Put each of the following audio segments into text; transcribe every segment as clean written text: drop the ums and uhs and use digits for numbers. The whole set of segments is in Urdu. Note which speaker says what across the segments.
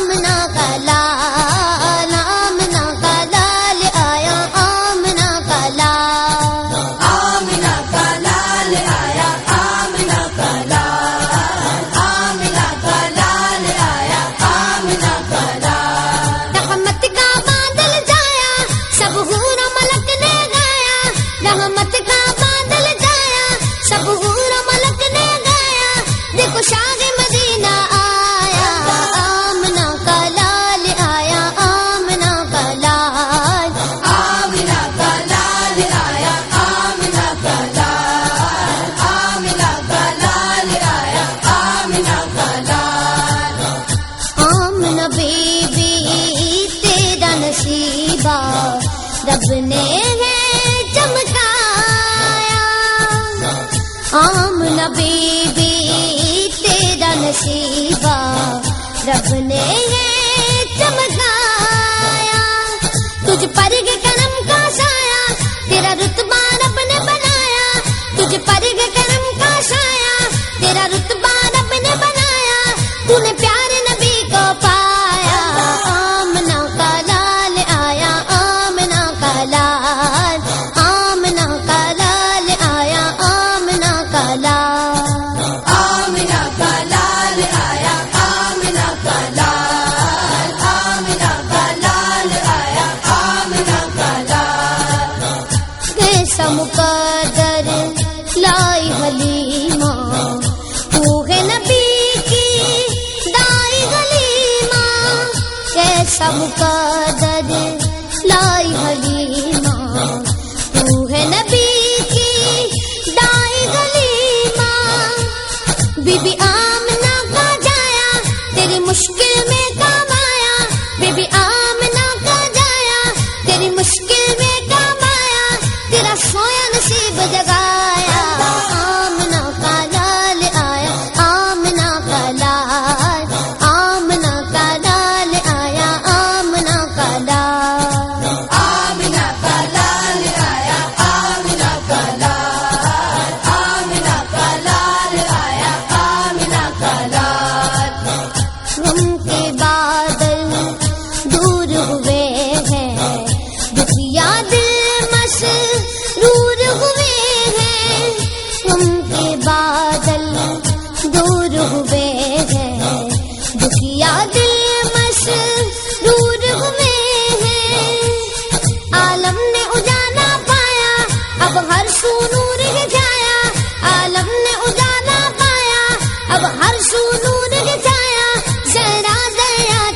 Speaker 1: آمنہ کا لال، آمنہ کا لال آیا، آمنہ کا لال،
Speaker 2: آمنہ کا لال آیا، آمنہ کا لال، آمنہ کا لال آیا، آمنہ کا لال۔
Speaker 1: رحمت کا بادل جایا، سب حور و ملک نے گایا، رحمت کا بادل جایا، سب حور و ملک نے گایا، دیکھو شاہ مدینہ آیا، آمنہ کا لال آیا، آمنہ کا لال،
Speaker 2: آمنہ کا لال آیا، آمنہ کا لال، آمنہ کا لال آیا، آمنہ کا لال۔
Speaker 1: آمنہ بی بی تیرا نصیبہ رب نے ہے چمکایا، آمنہ بی بی تیرا نصیبہ رب نے ہے چمکایا، تجھ پر کے کرم کا سایہ تیرا رتبہ رب نے بنایا، تجھ پر کے کرم کا سایہ تیرا رتبہ رب نے بنایا، تو نے پیارے نبی کو پایا، آمنہ کا لال آیا، آمنہ کا لال، آمنہ کا لال آیا، آمنہ کا لال،
Speaker 2: آمنہ کا لال آیا، آمنہ کا لال، آمنہ کا لال آیا، آمنہ کا لال۔
Speaker 1: کیسا مقدر لائی حلیمہ، تو ہے نبی کی دائی حلیمہ، کیسا مقدر لائی حلیمہ، تو ہے نبی کی دائی حلیمہ، بی بی آمنہ کا جایا تیری مشکل میں کام آیا، بی بی آمنہ کا جایا تیری مشکل میں کام آیا، تیرا سویا نصیب جگایا، آمنہ کا لال آیا، آمنہ کا لال، آمنہ کا لال آیا، آمنہ کا لال،
Speaker 2: آمنہ کا لال آیا، آمنہ کا لال، آمنہ کا لال آیا، آمنہ کا لال۔
Speaker 1: غم کے بادل دور ہوئے ہیں، دکھیا دل مسرور ہوئے ہیں، غم کے بادل دور ہوئے ہیں، دکھیا دل مسرور ہوئے ہیں، عالم نے اجالا پایا اب ہر سو نور ہے جایا، عالم نے اجالا پایا اب ہر سو نور ہے جایا، ذرا دریا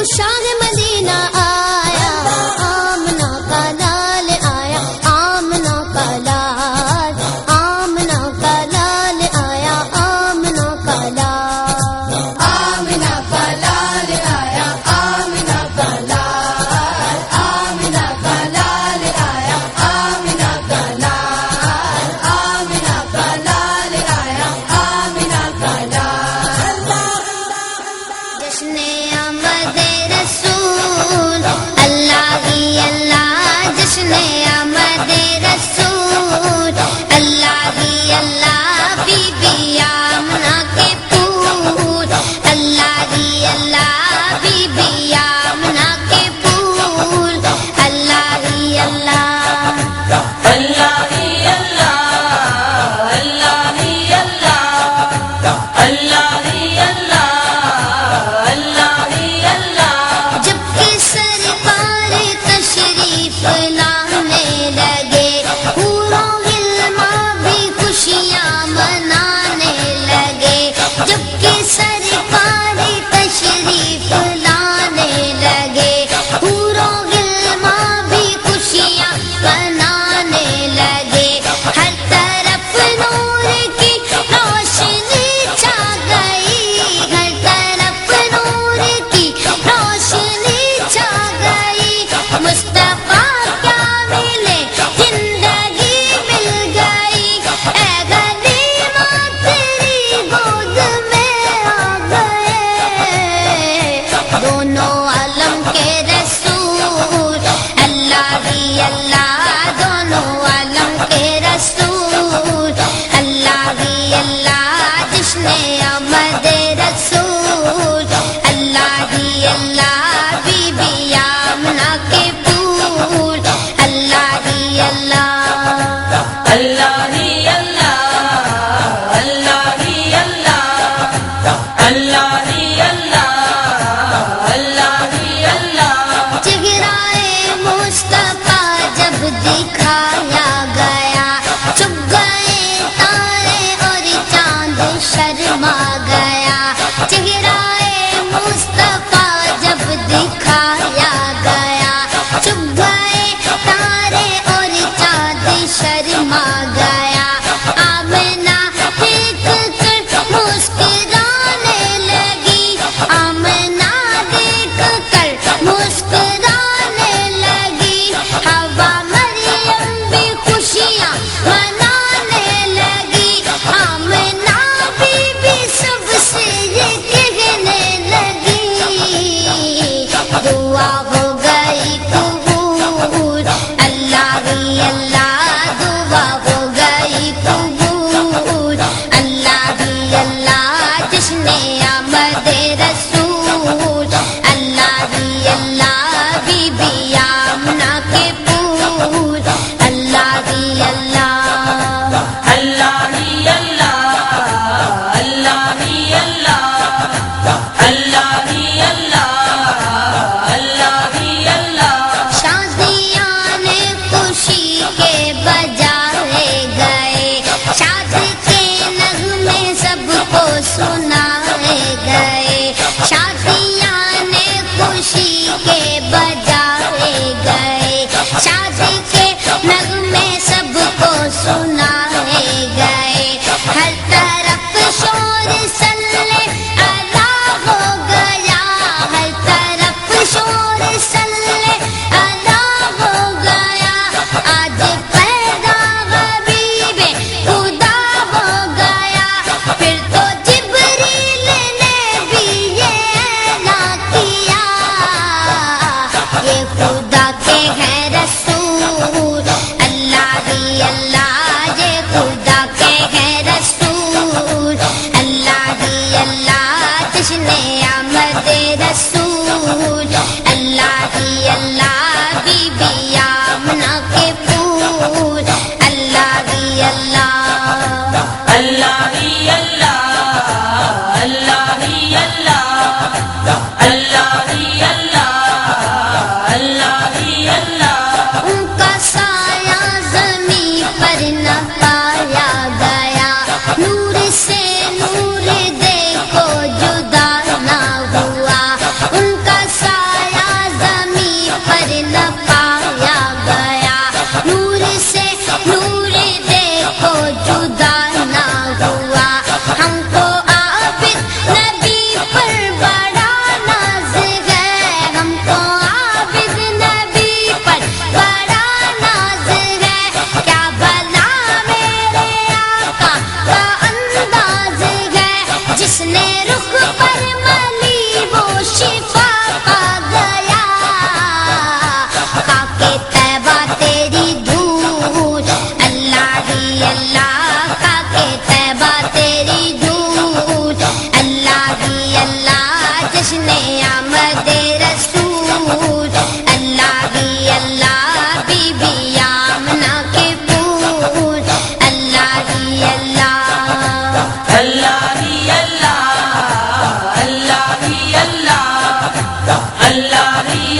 Speaker 1: شاہ مدینہ آیا، آمنہ کا لال آیا، آمنہ کا لال، آمنہ کا لال آیا، آمنہ کا لال،
Speaker 2: آمنہ کا لال آیا، آمنہ کا لال، آمنہ کا لال آیا، آمنہ کا لال، آمنہ کا لال آیا، آمنہ کا لال۔
Speaker 1: جشن آمد رسول اللہ ہی اللہ، جشن آمد رسول اللہ ہی اللہ، بی بی آمنہ کے پھول اللہ ہی اللہ، بی بی آمنہ کے پھول اللہ ہی اللہ۔
Speaker 2: اللہ ہی اللہ، اللہ ہی اللہ، اللہ ہی اللہ، اللہ ہی اللہ۔
Speaker 1: جب کہ سرکار تشریف لانے لگے، حوروں غلماں بھی خوشیاں منانے لگے، جب کہ سرکار تشریف لانے لگے، حوروں غلماں بھی خوشیاں منانے لگے، ہر طرف نور کی روشنی چھا گئی، ہر طرف نور کی روشنی چھا گئی، مصطفیٰ کیا ملے زندگی مل گئی، اے غنیمہ تیری گود میں آ گئے دونوں عالم کے رسول اللہ ہی اللہ، دونوں عالم کے رسول اللہ ہی اللہ، جشن آمد رسول اللہ ہی اللہ، بی بی آمنہ کے پھول اللہ ہی اللہ۔
Speaker 2: اللہ ہی اللہ، اللہ ہی اللہ، اللہ ہی اللہ، اللہ ہی اللہ۔
Speaker 1: چہرائے مصطفیٰ جب دکھایا گیا، چھپ گئے تارے اور چاند شرما گیا، چہرائے مصطفیٰ جب دکھایا گیا، چھپ گئے تارے اور چاند شرما گیا، آمنہ دیکھ کر مسکرانے لگی، آمنہ دیکھ کر مسکرانے لگی، حوا مریم بھی خوشیاں منانے لگی، آمنہ بی بی سب سے یہ کہنے لگی، دعا ہو گئی قبول اللہ ہی اللہ، دعا ہو گئی قبول اللہ ہی اللہ، جشن آمد رسول اللہ ہی اللہ، بی بی آمنہ کے پھول اللہ ہی اللہ۔
Speaker 2: اللہ ہی اللہ، اللہ ہی اللہ، اللہ ہی اللہ، اللہ ہی اللہ۔
Speaker 1: شادیاں نے خوشی کے بجائے گئے، شاد کے نغمے سب کو سنائے گئے، شادیاں نے خوشی کے بجائے گئے، شاد کے نغمے سب کو سنائے گئے، ہر طرف شور صلی اللہ ہو گیا، ہر طرف شور صلی اللہ ہو گیا، آج پیدا حبیب خدا ہو گیا، پھر تو جبریل نے بھی یہ اعلان کیا،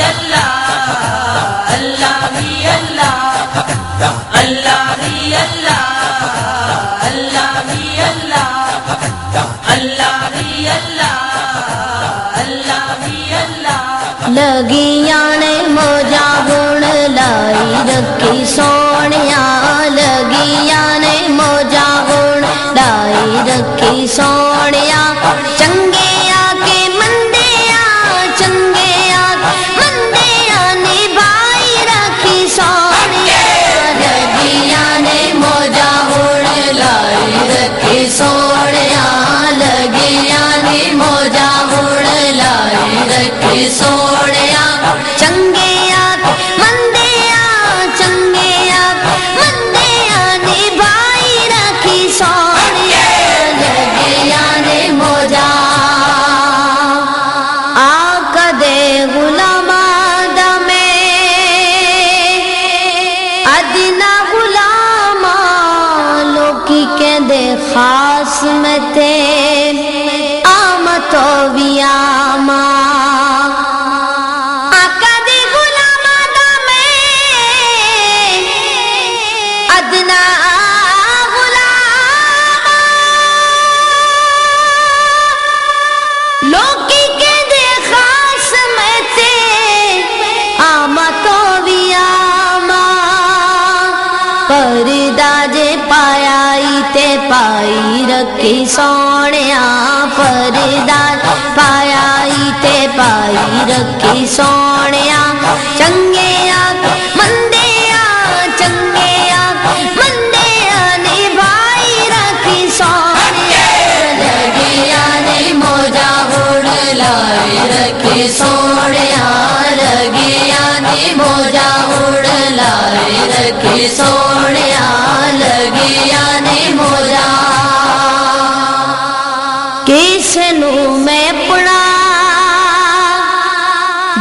Speaker 2: اللہ اللہ ہی اللہ اللہ ہی اللہ اللہ ہی اللہ اللہ ہی اللہ اللہ ہی اللہ
Speaker 1: لگیاں نے موجا گن لائی رکھی سونیا لگیاں نے موجا گن لائی رکھی سونیا چنگیا کے مندیا چنگیا مندیا نبھائی رکھی سونیا لگیاں نے موجا گن لائی رکھی سونیا لگیاں نے موجا گن لائی رکھی سونیا چنگیا مندیا چنگیا مندیا نبھائی رکھی سونیا لگیا نے موجا آقا دے غلاما دمے ادنا غلاما لوکی کہ دے خاص میں تے آمتو بھی آما آقا دے غلاما دمے ادنا غلاما لوکی کے دے خاص میں تے آمتو بھی آما پردہ جے پایا تے پائی رکھی سونیا پردہ پایا تے پائی رکھی سونیا چنگیا مندیا چنگیا مندیا نبھائی رکھی سونیا لگیا نے موجا گن لائی رکھی سونیا لگیا نے موجا گن لائی رکھی سونیا لگیا نے موجا کس نو میں پڑا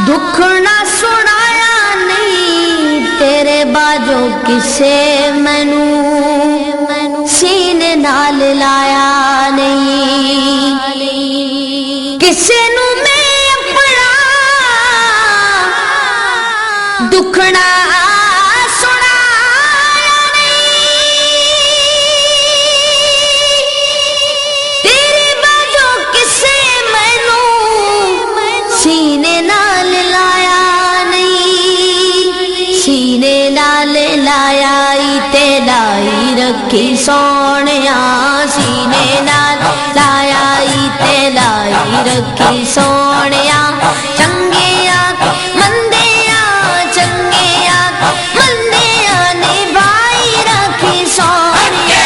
Speaker 1: دکھ نہ سنایا نہیں تیرے باجو کسے مینو سینے نال لایا نہیں کسے نو میں پڑا دکھ نہ لائی رکھی سونیا سینے نال لایا تے لائی رکھی سونیا چنگیا مندیا چنگیا مندیا نبھائی رکھی سونیا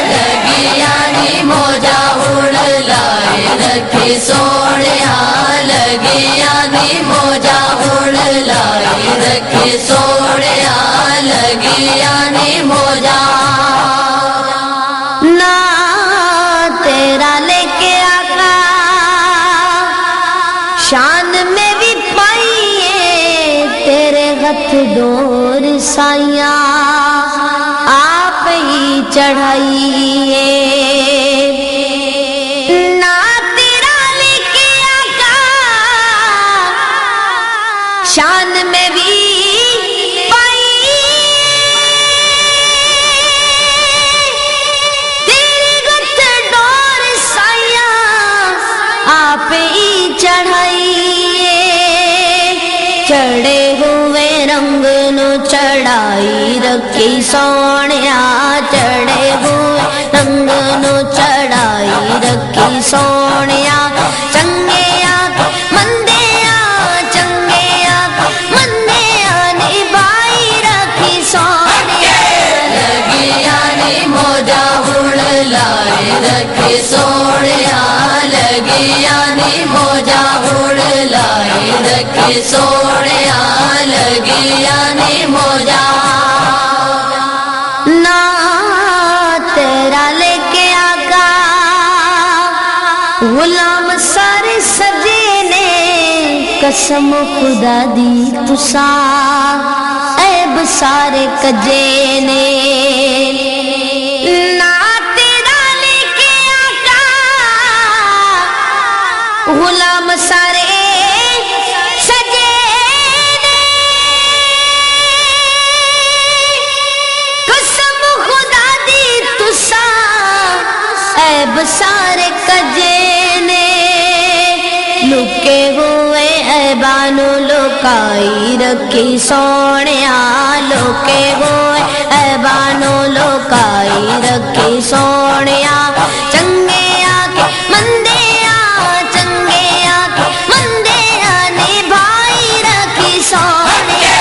Speaker 1: لگیا نے موجا گن لائی رکھی سونیا لگیا نے موجا گن لائی رکھی سونیا لگیا نے موجا نا تیرا لے کے آقا شان میں بھی پائیے تیرے ہتھ ڈور سائیاں آپ ہی چڑھائیے نا تیرا لے کے آقا شان میں بھی چڑھے ہوئے رنگ نو چڑھائی رکھی سونیا چڑھے ہوئے رنگ نو چڑھائی رکھی سونیا چنگیا مندیا چنگیا مندیا نبھائی رکھی سونیا لگیا نے موجا گن لائی رکھی سونیا لگیا نے موجا گن لائی رکھی سونیا لگیا نے موجا نا تیرا لے کے آقا غلام سارے سجے نے قسم خدا دی تسا عیب سارے کجے نے نا تیرا لے کے آقا غلام سارے سجے نو لکائی رکھی سونیا لوکے ہوئے ایبانو لکائی رکھی سونیا چنگے آکے مندیا چنگے آکے مندیا نبھائی رکھی سونیا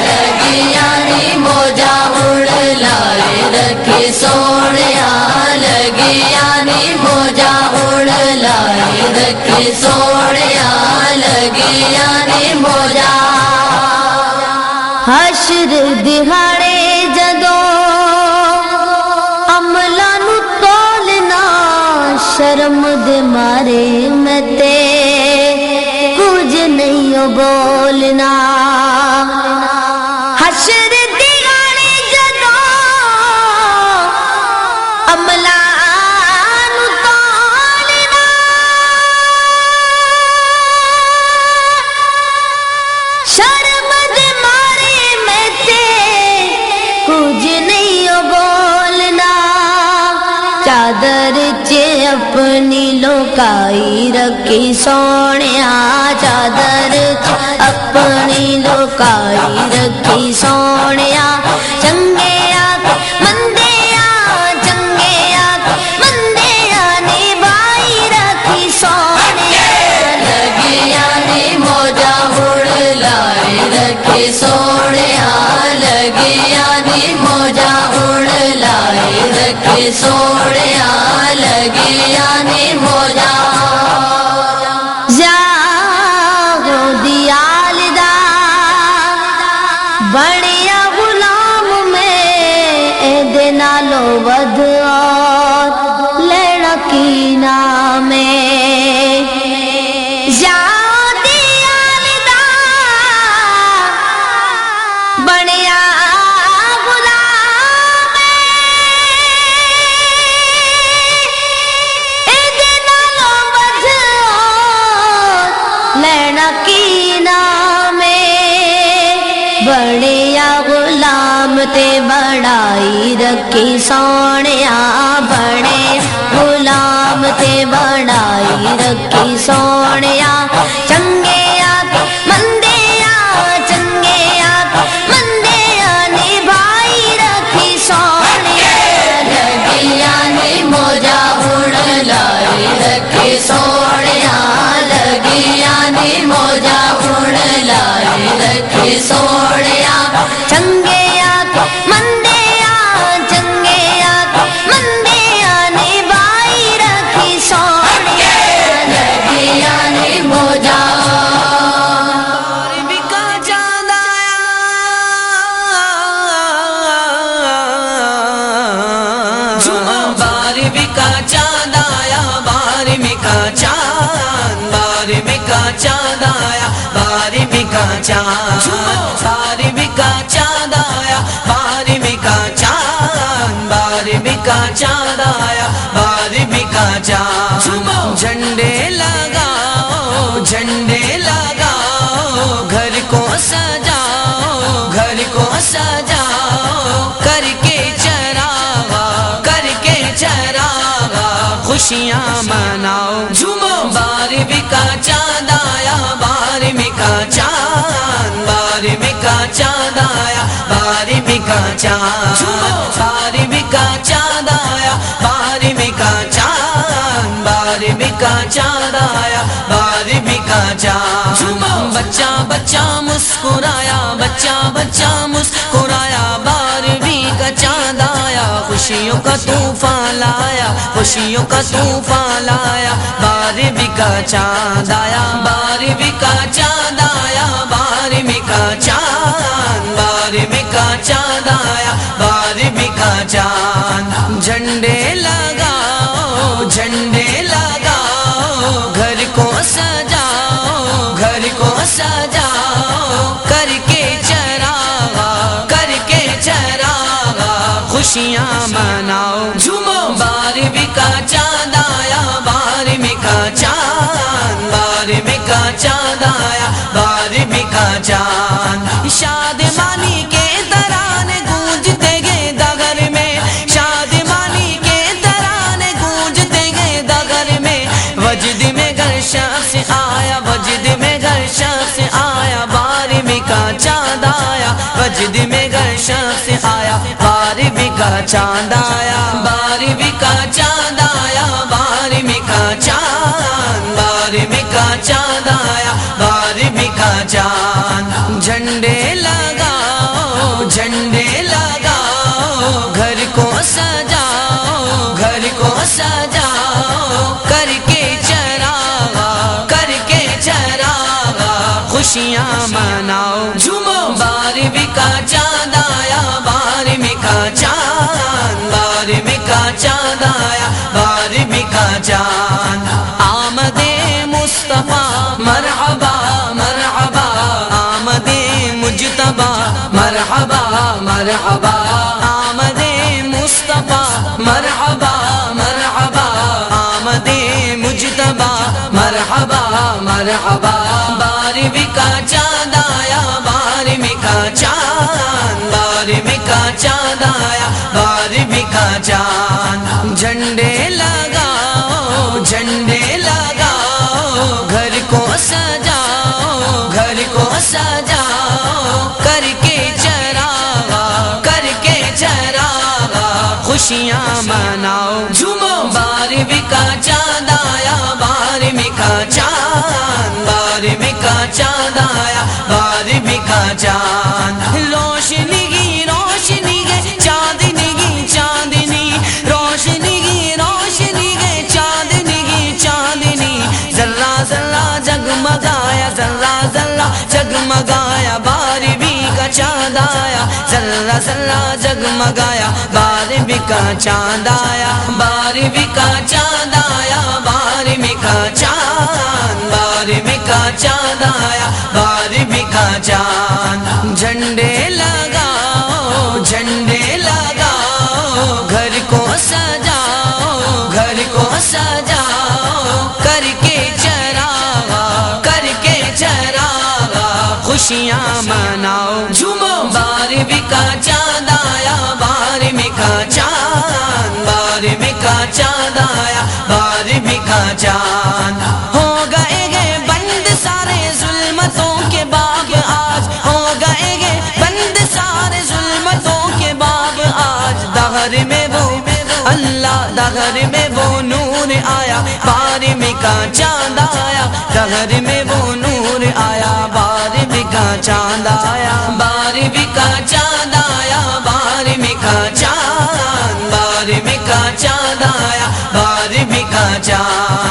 Speaker 1: لگیا نی موجا اڑ لائے رکھی سونیا لگیا نی موجا اڑ لائے رکھی سونیا لگیا نی موجا حشر دہاڑے جدوں عملہ نو تولنا شرم دے مارے میں تے کچھ نہیں بولنا حشر دہاڑے جدوں عملہ نو تولنا شرم دے مارے میں تے کچھ نہیں بولنا چادر چے اپنی لوکائی رکھی سونیا چادر چے اپنی لوکائی رکھی سونیا چنگے آکے مندیا چنگے آکے مندیا نبھائی رکھی سونیا لگیا نی موجا اڑ لائے رکھی سونیا لگیا نی موجا اڑ لائے رکھی سونیا لگیا نی موجا زاغو دیال دا بڑیا غلام میں دے نالو ود اور لینا کی نامے دیال دا بڑیا غلام دے نالو ود اور لینا کی نامے بڑیا غلام تے بڑائی رکھی سونیا بڑے غلام تے بڑائی رکھی سونیا چنگے آکے مندیا چنگے آکے مندیا نبھائی رکھی سونیا لگیا نی موجا اڑ لائے رکھی سونیا لگیا نی موجا اڑ لائے رکھی سونیا چنگے آکے مندیا چنگے آکے مندیا نبھائی رکھی سونیا لگیا نی موجا
Speaker 2: بکا چاند آیا بار بکا چاند آیا بار بکا چاند بار بکا چاند آیا بار بکا چاند بار بکا چاند آیا بار بکا چاند بار بکا چاند آیا بار بکا چاند جھنڈے لگاؤ جھنڈے لگاؤ گھر کو سجاؤ گھر کو سجاؤ کر کے چراغا کر کے چراغا خوشیاں مناؤ جھومو بار بکا چاند آیا بار بکا چاند بار بکا چاند آیا بار بکا چاند بار بکا چاند آیا بار بکا چاند بار بکا چاند آیا بار بکا چاند بچہ بچہ مسکرایا بچہ بچہ مسکرایا بار بکا چاند آیا خوشیوں کا طوفان لایا خوشیوں کا طوفان لایا بار بکا چاند آیا بار بکا چاند آیا بار بکا چاند بار بکا چاند آیا بار بکا چاند جھنڈے لگاؤ جھنڈے لگاؤ گھر کو سجاؤ گھر کو سجاؤ کر کے چراغا کر کے چراغا خوشیاں مناؤ جھومو بار بکا چاند آیا بار بکا چاند بار بکا چاند آیا بار بکا چاند شادمانی کے ترانے گونجتے گئے دگر میں شادمانی کے ترانے گونجتے گئے دگر میں وجد میں گر شخص آیا وجد میں گر شخص آیا شخص آیا، 12ویں کا چاند آیا، 12ویں کا چاند آیا، 12ویں کا چاند، 12ویں کا چاند آیا، 12ویں کا چاند۔ جھنڈے لگاؤ، جھنڈے لگاؤ، گھر کو سجاؤ، گھر کو سجاؤ، کر کے چراغ، کر کے چراغ، خوشیاں مناؤ، جھومو۔ 12ویں کا چاند آیا، 12ویں کا چاند، 12ویں کا چاند آیا، 12ویں کا چاند۔ آمد مصطفیٰ مرحبا مرحبا، آمد مجتبی مرحبا مرحبا، آمد مصطفیٰ مرحبا مرحبا، آمد مجتبی مرحبا مرحبا۔ 12ویں کا چاند آیا، 12ویں کا چاند، 12ویں کا چاند آیا، 12ویں کا چاند۔ جھنڈے لگاؤ، جھنڈے لگاؤ، گھر کو سجاؤ، گھر کو سجاؤ، کر کے چراغ، کر کے چراغ، خوشیاں مناؤ، جھومو۔ 12ویں کا چاند آیا، 12ویں کا چاند، 12ویں کا چاند آیا، 12ویں کا چاند۔ روشنی کی روشنی ہے چاندنی کی چاندنی، روشنی کی روشنی ہے چاندنی کی چاندنی، ذرہ ذرہ جگمگایا، ذرہ ذرہ جگمگایا، 12ویں کا چاند آیا، ذرہ ذرہ جگمگایا، 12ویں کا چاند آیا، 12ویں کا چاند آیا، 12ویں کا چاند، 12ویں کا چاند آیا، 12ویں کا چاند۔ جھنڈے لگاؤ، جھنڈے لگاؤ، گھر کو سجاؤ، گھر کو سجاؤ، کر کے چراغ، کر کے چراغ، خوشیاں مناؤ، جھومو۔ 12ویں کا چاند آیا، 12ویں کا چاند، 12ویں کا چاند آیا، 12ویں کا چاند۔ ہو گئے گے بند سارے ظلمتوں کے باب آج، ہو گئے گے بند سارے ظلمتوں کے باب آج، دہر میں وہ اللہ، دہر میں وہ نور آیا، 12ویں کا چاند آیا، دہر میں وہ نور آیا، 12ویں کا چاند آیا، 12ویں کا چاند آیا، 12ویں کا چاند، 12ویں کا چاند آیا، 12ویں کا چاند۔